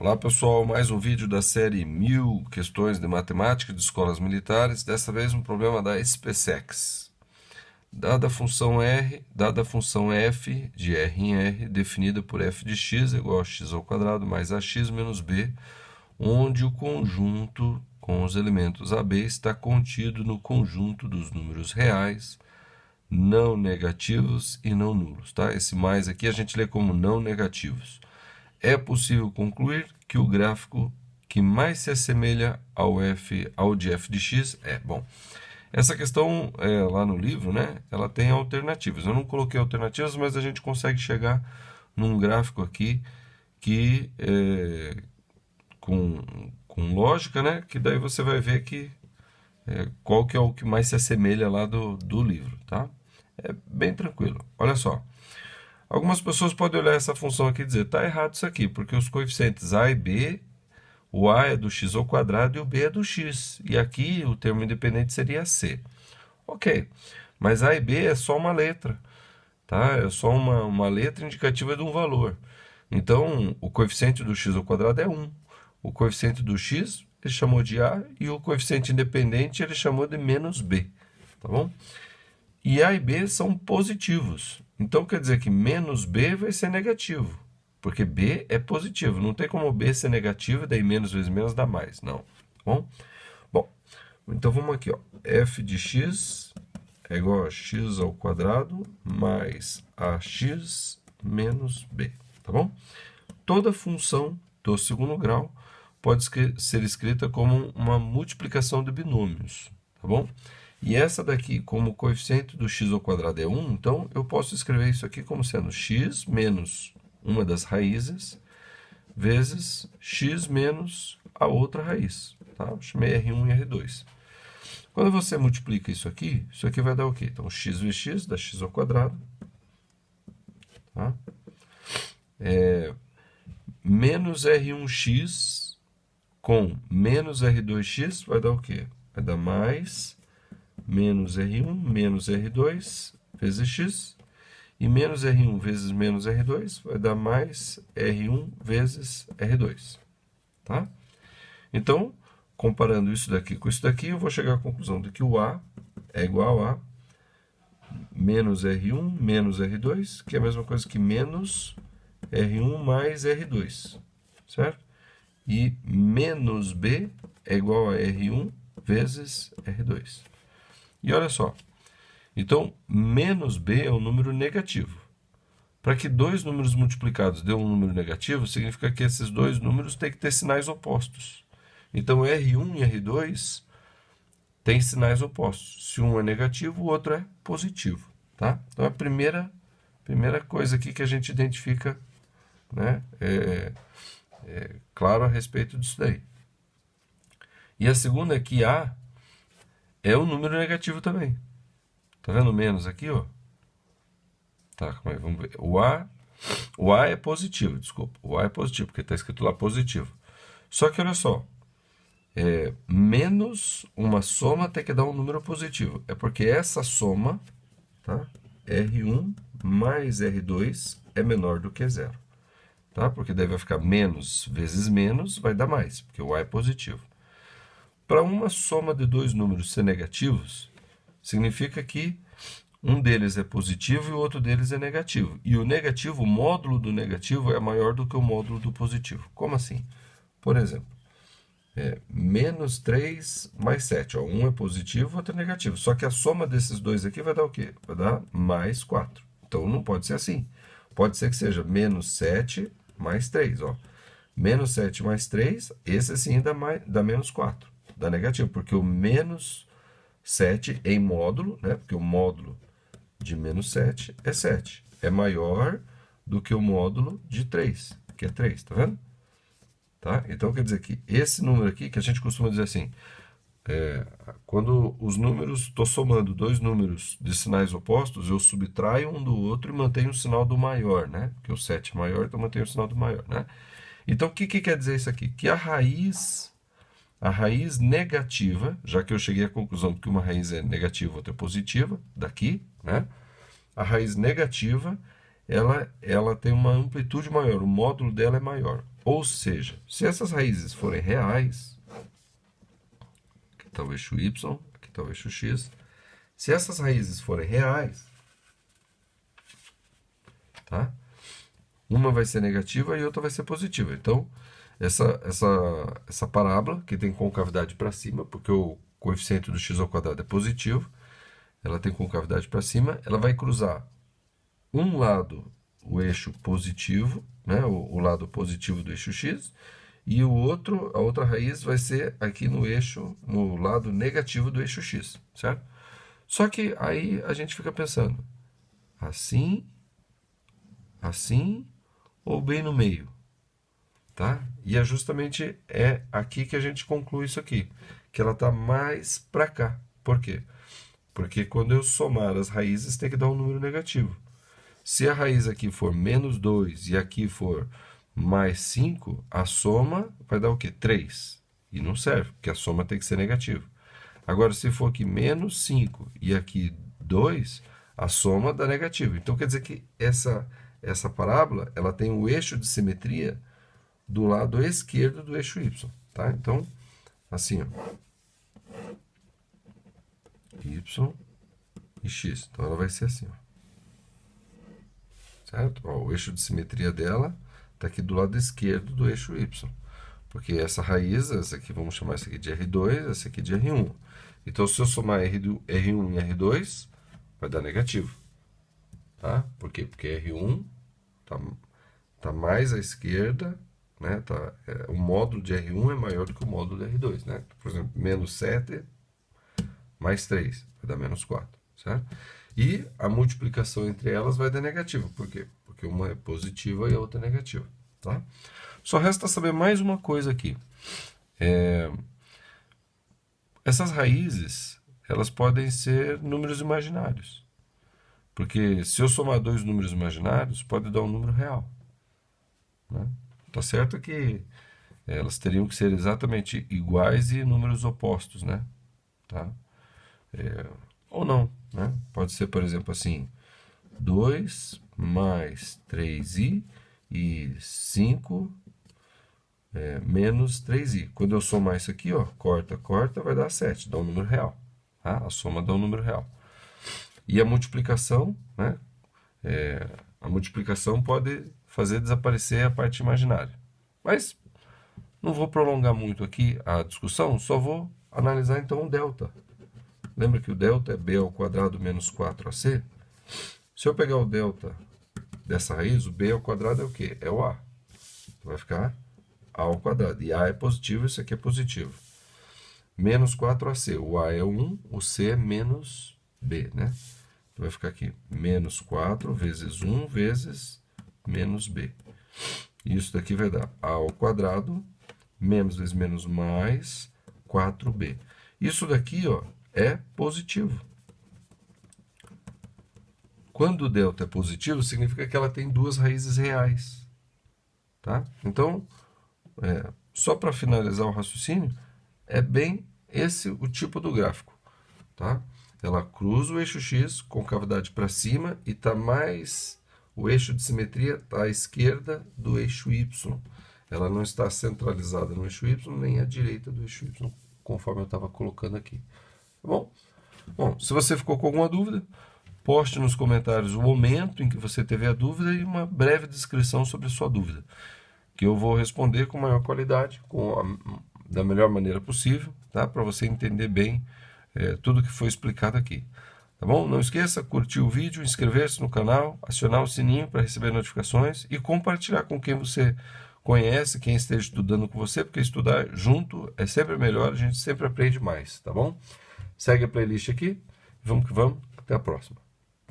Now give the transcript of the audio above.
Olá pessoal, mais um vídeo da série 1000 questões de matemática de escolas militares, dessa vez um problema da SpaceX. Dada a função R, dada a função f de R em R, definida por f de x igual a x ao quadrado mais ax menos b, onde o conjunto com os elementos AB está contido no conjunto dos números reais, não negativos e não nulos. Tá? Esse mais aqui a gente lê como não negativos. É possível concluir que o gráfico que mais se assemelha ao de f de x é... Bom, essa questão lá no livro, né, ela tem alternativas. Eu não coloquei alternativas, mas a gente consegue chegar num gráfico aqui que com lógica, né, que daí você vai ver que qual que é o que mais se assemelha lá do livro, tá? É bem tranquilo. Olha só. Algumas pessoas podem olhar essa função aqui e dizer, está errado isso aqui, porque os coeficientes a e b, o a é do x ao quadrado e o b é do x. E aqui o termo independente seria c. Ok, mas a e b é só uma letra, tá? É só uma letra indicativa de um valor. Então, o coeficiente do x ao quadrado é 1. O coeficiente do x ele chamou de a e o coeficiente independente ele chamou de menos b, tá bom? E A e B são positivos. Então, quer dizer que menos B vai ser negativo. Porque B é positivo. Não tem como B ser negativo, daí menos vezes menos dá mais. Não. Tá bom? Bom, então vamos aqui. Ó. F de x é igual a x ao quadrado mais ax menos b. Tá bom? Toda função do segundo grau pode ser escrita como uma multiplicação de binômios. Tá bom? E essa daqui, como o coeficiente do x ao quadrado é 1, então eu posso escrever isso aqui como sendo x menos uma das raízes vezes x menos a outra raiz. Tá? Eu chamei R1 e R2. Quando você multiplica isso aqui vai dar o quê? Então, x vezes x dá x ao quadrado. Tá? Menos R1x com menos R2x vai dar o quê? Vai dar mais menos R1 menos R2 vezes x, e menos R1 vezes menos R2 vai dar mais R1 vezes R2. Tá? Então, comparando isso daqui com isso daqui, eu vou chegar à conclusão de que o A é igual a menos R1 menos R2, que é a mesma coisa que menos R1 mais R2, certo? E menos B é igual a R1 vezes R2. E olha só, então menos b é um número negativo. Para que dois números multiplicados dê um número negativo, significa que esses dois números têm que ter sinais opostos. Então R1 e R2 têm sinais opostos. Se um é negativo, o outro é positivo. Tá? Então a primeira coisa aqui que a gente identifica, né, claro a respeito disso daí. E a segunda é que A é um número negativo também. Tá vendo o menos aqui, ó? Tá, calma aí, vamos ver. O A é positivo, desculpa. O A é positivo, porque está escrito lá positivo. Só que olha só, menos uma soma tem que dar um número positivo. É porque essa soma, tá? R1 mais R2 é menor do que zero. Tá? Porque daí vai ficar menos vezes menos, vai dar mais, porque o A é positivo. Para uma soma de dois números ser negativos, significa que um deles é positivo e o outro deles é negativo. E o negativo, o módulo do negativo é maior do que o módulo do positivo. Como assim? Por exemplo, menos 3 mais 7. Ó, um é positivo, o outro é negativo. Só que a soma desses dois aqui vai dar o quê? Vai dar mais 4. Então não pode ser assim. Pode ser que seja menos 7 mais 3. Ó. Menos 7 mais 3, esse sim dá menos 4. Dá negativo, porque o menos 7 em módulo, né? Porque o módulo de menos 7 é 7. É maior do que o módulo de 3, que é 3, tá vendo? Tá? Então, quer dizer que esse número aqui, que a gente costuma dizer assim, quando os números, estou somando dois números de sinais opostos, eu subtraio um do outro e mantenho o sinal do maior, né? Porque o 7 é maior, então mantenho o sinal do maior, né? Então, o que quer dizer isso aqui? Que a raiz negativa, já que eu cheguei à conclusão de que uma raiz é negativa e outra é positiva, daqui, né? A raiz negativa, ela tem uma amplitude maior, o módulo dela é maior. Ou seja, se essas raízes forem reais, aqui está o eixo y, aqui está o eixo x, se essas raízes forem reais, tá? Uma vai ser negativa e outra vai ser positiva. Então, essa parábola, que tem concavidade para cima, porque o coeficiente do x ao quadrado é positivo, ela tem concavidade para cima, ela vai cruzar um lado, o eixo positivo, né, o lado positivo do eixo x, e a outra raiz vai ser aqui no lado negativo do eixo x, certo? Só que aí a gente fica pensando, assim, assim ou bem no meio, tá? E é justamente aqui que a gente conclui isso aqui, que ela está mais para cá. Por quê? Porque quando eu somar as raízes tem que dar um número negativo. Se a raiz aqui for menos 2 e aqui for mais 5, a soma vai dar o quê? 3. E não serve, porque a soma tem que ser negativa. Agora, se for aqui menos 5 e aqui 2, a soma dá negativo. Então, quer dizer que essa parábola ela tem o eixo de simetria do lado esquerdo do eixo y. Tá? Então, assim, ó, y e x. Então, ela vai ser assim, ó. Certo? Ó, o eixo de simetria dela está aqui do lado esquerdo do eixo y. Porque essa raiz, essa aqui, vamos chamar essa aqui de R2, essa aqui de R1. Então, se eu somar R1 e R2, vai dar negativo. Tá? Por quê? Porque R1 tá mais à esquerda, né? O módulo de R1 é maior do que o módulo de R2. Né? Por exemplo, menos 7 mais 3, vai dar menos 4. Certo? E a multiplicação entre elas vai dar negativo. Por quê? Porque uma é positiva e a outra é negativa. Tá? Só resta saber mais uma coisa aqui. Essas raízes, elas podem ser números imaginários. Porque se eu somar dois números imaginários, pode dar um número real. Né? Tá certo que elas teriam que ser exatamente iguais e números opostos, né? Tá? Ou não, né? Pode ser, por exemplo, assim, 2 mais 3i e 5 menos 3i. Quando eu somar isso aqui, ó, corta, vai dar 7, dá um número real. Tá? A soma dá um número real. E a multiplicação, né? A multiplicação pode fazer desaparecer a parte imaginária. Mas não vou prolongar muito aqui a discussão, só vou analisar então o delta. Lembra que o delta é b ao quadrado menos 4ac? Se eu pegar o delta dessa raiz, o b ao quadrado é o quê? É o a. Então vai ficar a ao quadrado. E a é positivo, isso aqui é positivo. Menos 4ac. O a é 1, o c é menos b, né? Então vai ficar aqui menos 4 vezes 1 vezes menos b. Isso daqui vai dar a ao quadrado, menos vezes menos mais 4b. Isso daqui, ó, é positivo. Quando o delta é positivo, significa que ela tem duas raízes reais. Tá? Então, só para finalizar o raciocínio, é bem esse o tipo do gráfico. Tá? Ela cruza o eixo x, concavidade para cima, e tá mais... O eixo de simetria está à esquerda do eixo y. Ela não está centralizada no eixo y, nem à direita do eixo y, conforme eu estava colocando aqui. Tá bom? Bom, se você ficou com alguma dúvida, poste nos comentários o momento em que você teve a dúvida e uma breve descrição sobre a sua dúvida, que eu vou responder com maior qualidade, da melhor maneira possível, tá? Para você entender bem tudo que foi explicado aqui. Tá bom? Não esqueça, curtir o vídeo, inscrever-se no canal, acionar o sininho para receber notificações e compartilhar com quem você conhece, quem esteja estudando com você, porque estudar junto é sempre melhor, a gente sempre aprende mais, tá bom? Segue a playlist aqui, vamos que vamos, até a próxima.